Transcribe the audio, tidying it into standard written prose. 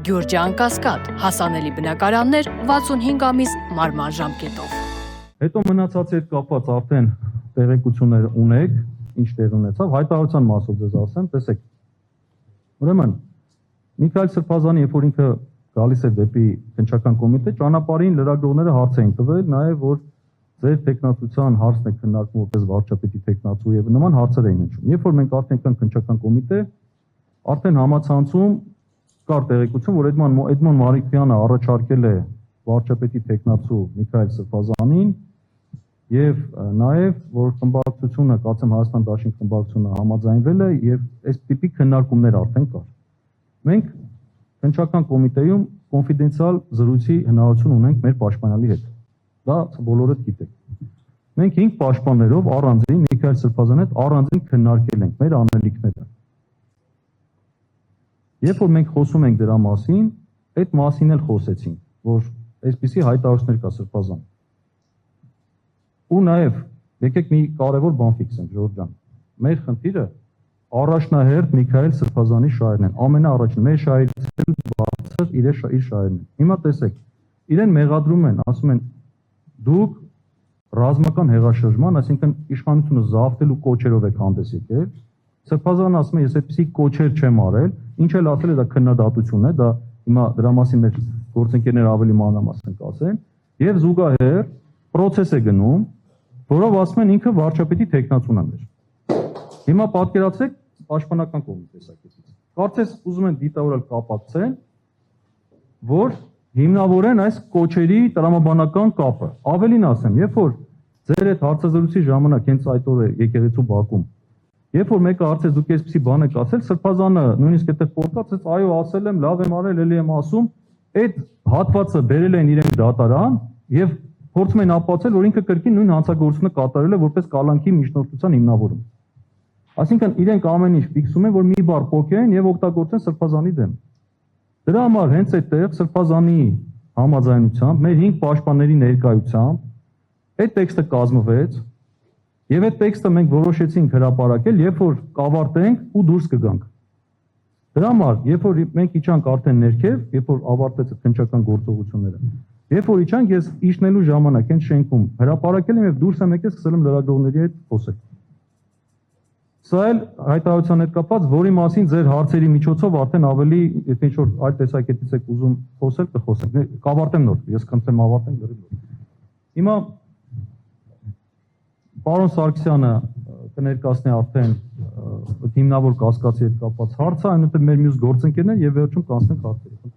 Գյուրջան Կասկադ, հասանելի բնակարաններ 65 ամիս մարման ժամկետով։ Հետո մնացածի հետ կապված արդեն տեղեկություններ ունեք, ինչ տեղ ունեցավ, հայտարարության մասով ձեզ ասեմ, տեսեք։ Ուրեմն Միքայել Սրբազանի, երբ որ ինքը գալիս է դեպի քննչական կոմիտե, ճանապարհին լրագրողները հարց էին տվել, նաև որ ձեր տեխնացության հարցն է քննարկվում որպես վարչապետի տեխնացու եւ նման հարցեր էին հնչում։ Երբ որ մենք արդեն կան քննչական կոմիտե, արդեն համացանցում կար տեղեկություն, որ Էդմոն Մարիքյանը առաջարկել է վարչապետի տեխնացու Միքայել Սրբազանին եւ նաեւ որ խմբակցությունը Կացեմ Հայաստան Դաշինք խմբակցությունը համաձայնվել է եւ այս տիպի քննարկումներ արդեն կար։ Մենք քննչական կոմիտեում կոնֆիդենցիալ զրույցի հնարավորություն ունենք մեր պաշտպանյալի հետ։ Դա բոլորը գիտեք։ Մենք 5 պաշտպաններով առանձին Միքայել Սրբազանի հետ առանձին քննարկել ենք մեր անելիքները։ Երբ որ մենք խոսում ենք դրա մասին, այդ մասին էլ խոսեցինք, որ այսպիսի հայտարարություններ կա Սրբազան։ Ու նաև եկեք մի կարևոր բան ֆիքսենք, Ժորժ ջան։ Մեր խնդիրը առաջնահերթ Միքայել Սրբազանի շահերն են, ամենաառաջին մեր շահերից էլ բարձր իր շահերն են։ Հիմա տեսեք, իրեն մեղադրում են, ասում են դուք ռազմական հեղաշրջման, այսինքն իշխանությունը զավթելու կոչերով եք հանդես եկել։ Սրբազանը ասում է, ես այդպիսի կոչեր չեմ արել, ինչ էլ ասել է դա քննադատություն է, դա հիմա դրա մասին մեր գործընկերները ավելի մանրամասն կասեն, եւ զուգահեռ process է գնում, որով ասում են ինքը վարչապետի տեխնացուն է մեր։ Հիմա պատկերացրեք պաշտպանական կողմի տեսակետից։ Կարծես ուզում են դիտավորել կապակցեն, որ հիմնավորեն այս կոչերի տրամաբանական կապը։ Ավելին ասեմ, երբ որ ձեր այդ հարցազրույցի ժամանակ հենց այդ օրը եկեղեցու բակում, երբ որ մեկը հարցեց դուք այսպեսի բան եք ասել, Սրբազանը նույնիսկ այդտեղ փորկած, այո, ասել եմ, լավ եմ արել, էլի եմ ասում, այդ հատվածը բերել են իրենք դատարան եւ փորձում են ապացուցել, որ ինքը կրկին նույն հանցագործությունը կատարել է որպես կալանքի միջնորդության հիմնավորում։ Այսինքն իրենք ամեն ինչ ֆիքսում են, որ մի բառ փոքեն եւ օգտագործեն Սրբազանի դեմ։ Դրա համար հենց այդտեղ Սրբազանի համաձայնությամբ, մեր 5 պաշտպանների ներկայությամբ այդ տեքստը կազմվեց եւ այդ տեքստը մենք որոշեցինք հրապարակել, երբ որ կավարտենք ու դուրս կգանք։ Դրա համար, երբ որ մենք իջանք արդեն ներքև, երբ որ ավարտվեց այդ քննչական գործողությունները, երբ որ իջանք, ես իջնելու ժամանակ հենց շենքում հրապարակել եմ եւ դուրս եմ եկել, սկսել եմ լրագրողների հետ խոսել։ Սա էլ հայտարարության հետ կապված, որի մասին ձեր հարցերի միջոցով արդեն ավելի, եթե ինչ-որ այլ տեսակետից եք ուզում խոսել, կխոսենք։ Կավարտեմ նոր, ես խնդրեմ ավարտենք լրիվ նոր։ Հիմա պարոն Սարգսյանը կներկայացնի արդեն հիմնավոր կասկածի հետ կապված հարցը, այնուհետև մեր մյուս գործընկերներ եւ վերջում կանցնենք հարցերի։